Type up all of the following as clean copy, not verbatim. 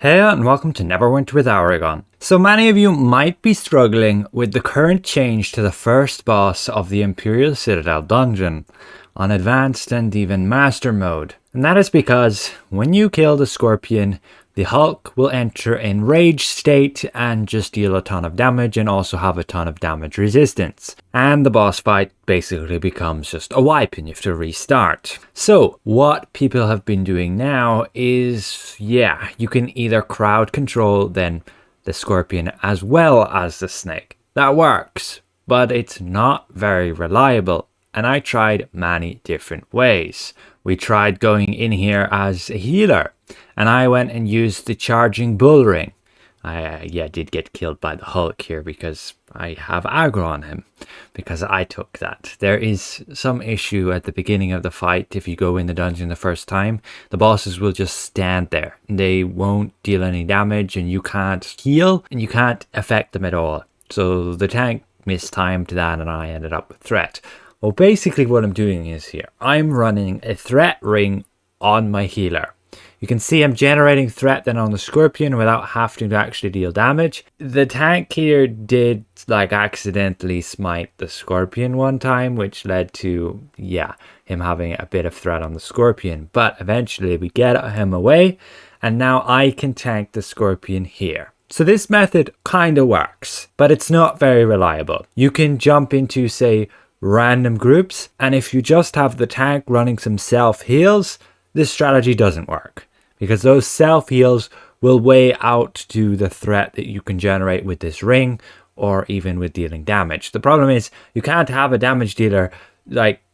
Hey and welcome to Neverwinter with Aragon. So many of you might be struggling with the current change to the first boss of the Imperial Citadel dungeon on Advanced and even Master mode. And that is because when you kill the Scorpion, the Hulk will enter in rage state and just deal a ton of damage and also have a ton of damage resistance. And the boss fight basically becomes just a wipe and you have to restart. So what people have been doing now is, you can either crowd control then the Scorpion as well as the Snake. That works, but it's not very reliable. And I tried many different ways. We tried going in here as a healer, and I went and used the charging bull ring. I did get killed by the Hulk here because I have aggro on him, because I took that. There is some issue at the beginning of the fight. If you go in the dungeon the first time, the bosses will just stand there. They won't deal any damage, and you can't heal, and you can't affect them at all. So the tank mistimed that, and I ended up with threat. Well, basically what I'm doing is here, I'm running a threat ring on my healer. You can see I'm generating threat then on the Scorpion without having to actually deal damage. The tank here did accidentally smite the Scorpion one time, which led to, him having a bit of threat on the Scorpion. But eventually we get him away, and now I can tank the Scorpion here. So this method kind of works, but it's not very reliable. You can jump into, say, random groups, and if you just have the tank running some self heals, this strategy doesn't work because those self heals will weigh out to the threat that you can generate with this ring or even with dealing damage. The problem is you can't have a damage dealer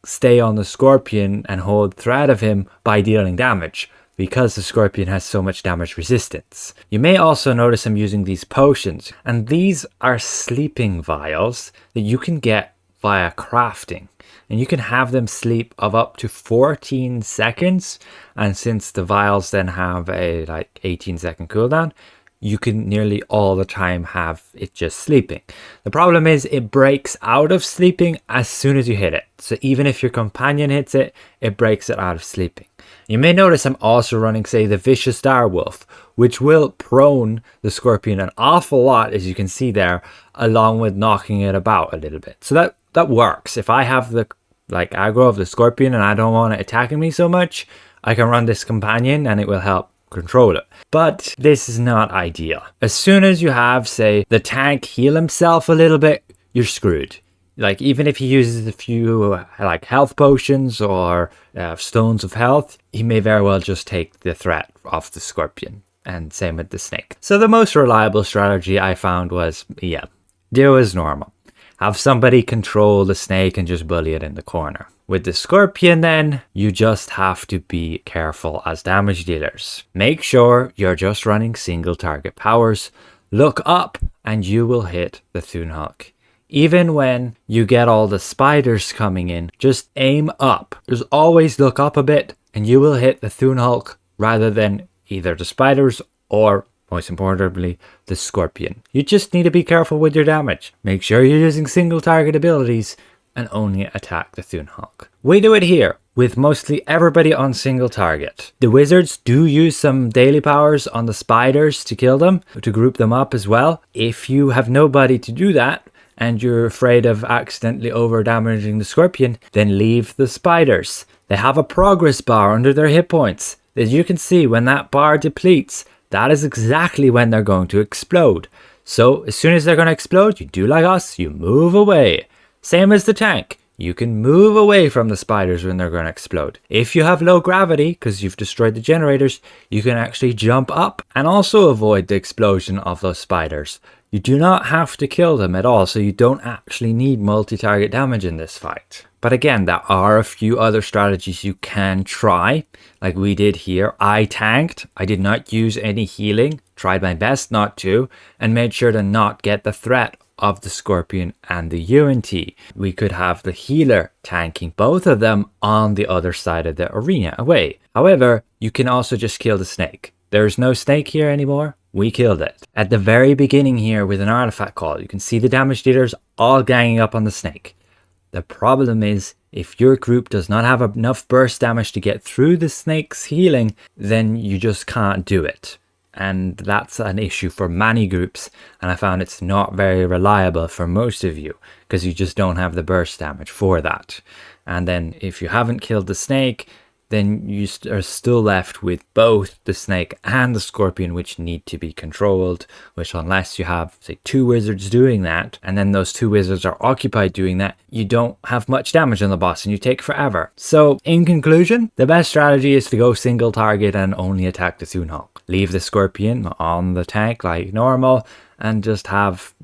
stay on the Scorpion and hold threat of him by dealing damage, because the Scorpion has so much damage resistance. You may also notice I'm using these potions, and these are sleeping vials that you can get via crafting, and you can have them sleep of up to 14 seconds, and since the vials then have a 18-second cooldown, you can nearly all the time have it just sleeping. The problem is it breaks out of sleeping as soon as you hit it, so even if your companion hits it, it breaks it out of sleeping. You may notice I'm also running, say, the Vicious Direwolf, which will prone the Scorpion an awful lot, as you can see there, along with knocking it about a little bit. So that works. If I have the aggro of the Scorpion and I don't want it attacking me so much, I can run this companion and it will help control it. But this is not ideal. As soon as you have, say, the tank heal himself a little bit, you're screwed. Even if he uses a few health potions or stones of health, he may very well just take the threat off the Scorpion. And same with the Snake. So the most reliable strategy I found was, do as normal. Have somebody control the Snake and just bully it in the corner. With the Scorpion then, you just have to be careful as damage dealers. Make sure you're just running single target powers. Look up and you will hit the Thun Hulk. Even when you get all the spiders coming in, just aim up. Just always look up a bit and you will hit the Thun Hulk rather than either the spiders or, most importantly, the Scorpion. You just need to be careful with your damage. Make sure you're using single target abilities and only attack the Thun Hulk. We do it here with mostly everybody on single target. The wizards do use some daily powers on the spiders to kill them, to group them up as well. If you have nobody to do that, and you're afraid of accidentally over damaging the Scorpion, then leave the spiders. They have a progress bar under their hit points. As you can see, when that bar depletes, that is exactly when they're going to explode. So as soon as they're going to explode, you do like us, you move away. Same as the tank. You can move away from the spiders when they're going to explode. If you have low gravity, because you've destroyed the generators, you can actually jump up and also avoid the explosion of those spiders. You do not have to kill them at all, so you don't actually need multi-target damage in this fight. But again, there are a few other strategies you can try, like we did here. I tanked, I did not use any healing, tried my best not to, and made sure to not get the threat of the Scorpion and the UNT. We could have the healer tanking both of them on the other side of the arena away. However, you can also just kill the Snake. There's no Snake here anymore. We killed it. At the very beginning here with an artifact call, you can see the damage dealers all ganging up on the Snake. The problem is, if your group does not have enough burst damage to get through the Snake's healing, then you just can't do it. and that's an issue for many groups, and I found it's not very reliable for most of you because you just don't have the burst damage for that. And then if you haven't killed the snake, then you are still left with both the snake and the scorpion, which need to be controlled, which unless you have, say, 2 wizards doing that, and then those 2 wizards are occupied doing that, you don't have much damage on the boss and you take forever. So in conclusion, the best strategy is to go single target and only attack the Thunhawk. Leave the scorpion on the tank like normal and just have,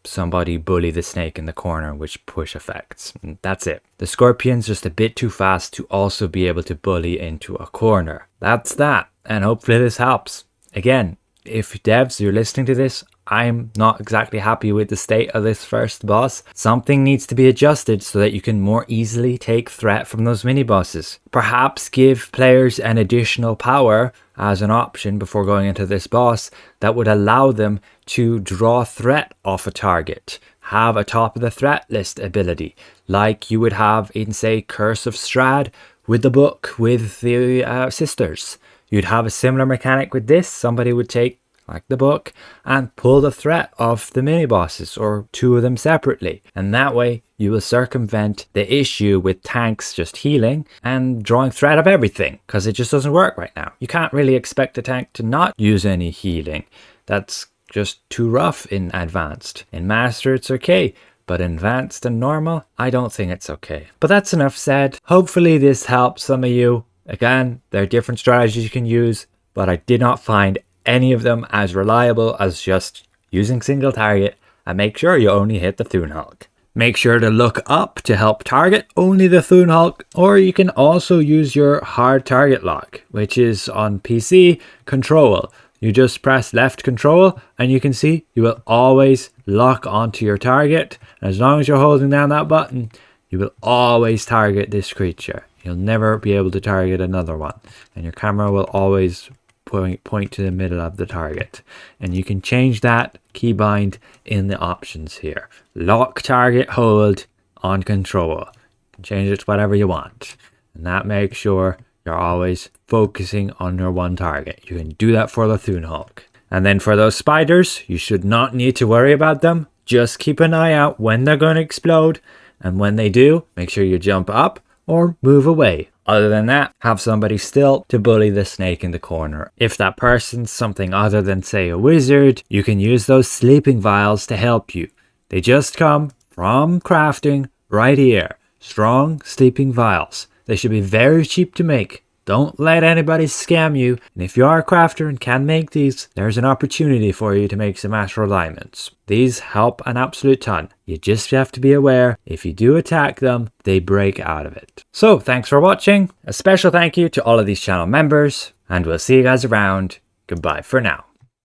somebody bully the snake in the corner, which push effects. And that's it. The scorpion's just a bit too fast to also be able to bully into a corner. That's that. And hopefully this helps. Again, if devs, you're listening to this, I'm not exactly happy with the state of this first boss. Something needs to be adjusted so that you can more easily take threat from those mini bosses. Perhaps give players an additional power as an option before going into this boss that would allow them to draw threat off a target. Have a top of the threat list ability like you would have in, say, Curse of Strahd with the book with the sisters. You'd have a similar mechanic with this. Somebody would take like the book and pull the threat of the mini bosses or 2 of them separately, and that way you will circumvent the issue with tanks just healing and drawing threat of everything, because it just doesn't work right now. You can't really expect a tank to not use any healing. That's just too rough in advanced. In master it's okay, but in advanced and normal I don't think it's okay. But that's enough said. Hopefully this helps some of you. Again, there are different strategies you can use, but I did not find any of them as reliable as just using single target, and make sure you only hit the Thunhawk. Make sure to look up to help target only the Thunhawk, or you can also use your hard target lock, which is on PC control. You just press left control and you can see you will always lock onto your target, and as long as you're holding down that button you will always target this creature. You'll never be able to target another one, and your camera will always point to the middle of the target. And you can change that keybind in the options here. Lock, target, hold on control. Change it to whatever you want, and that makes sure you're always focusing on your one target. You can do that for the Thunhawk. And then for those spiders, you should not need to worry about them. Just keep an eye out when they're going to explode, and when they do, make sure you jump up or move away. Other than that, have somebody still to bully the snake in the corner. If that person's something other than, say, a wizard, you can use those sleeping vials to help you. They just come from crafting right here. Strong sleeping vials. They should be very cheap to make. Don't let anybody scam you. And if you are a crafter and can make these, there's an opportunity for you to make some astral diamonds. These help an absolute ton. You just have to be aware, if you do attack them, they break out of it. So thanks for watching. A special thank you to all of these channel members, and we'll see you guys around. Goodbye for now.